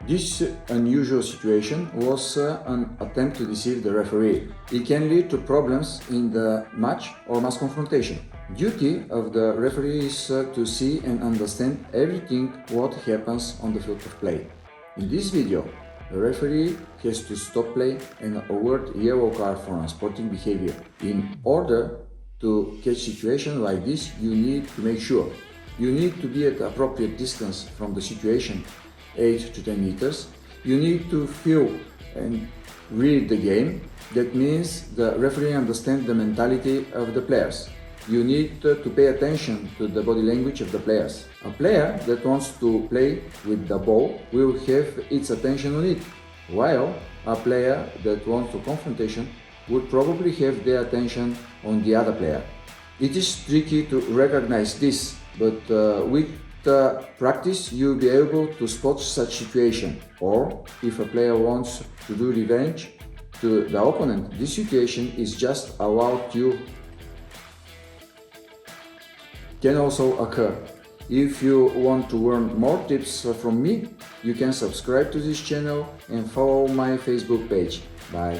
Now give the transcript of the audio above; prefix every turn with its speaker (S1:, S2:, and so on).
S1: This unusual situation was an attempt to deceive the referee. It can lead to problems in the match or mass confrontation. Duty of the referee is to see and understand everything what happens on the field of play. In this video, the referee has to stop play and award yellow card for unsporting behavior. In order to catch situation like this, you need to make sure you need to be at appropriate distance from the situation, 8 to 10 meters. You need to feel and read the game. That means the referee understands the mentality of the players. You need to pay attention to the body language of the players. A player that wants to play with the ball will have its attention on it, while a player that wants to confrontation would probably have their attention on the other player. It is tricky to recognize this, but with practice you'll be able to spot such situation. Or if a player wants to do revenge to the opponent, this situation is just allowed to can also occur. If you want to learn more tips from me, you can subscribe to this channel and follow my Facebook page. Bye.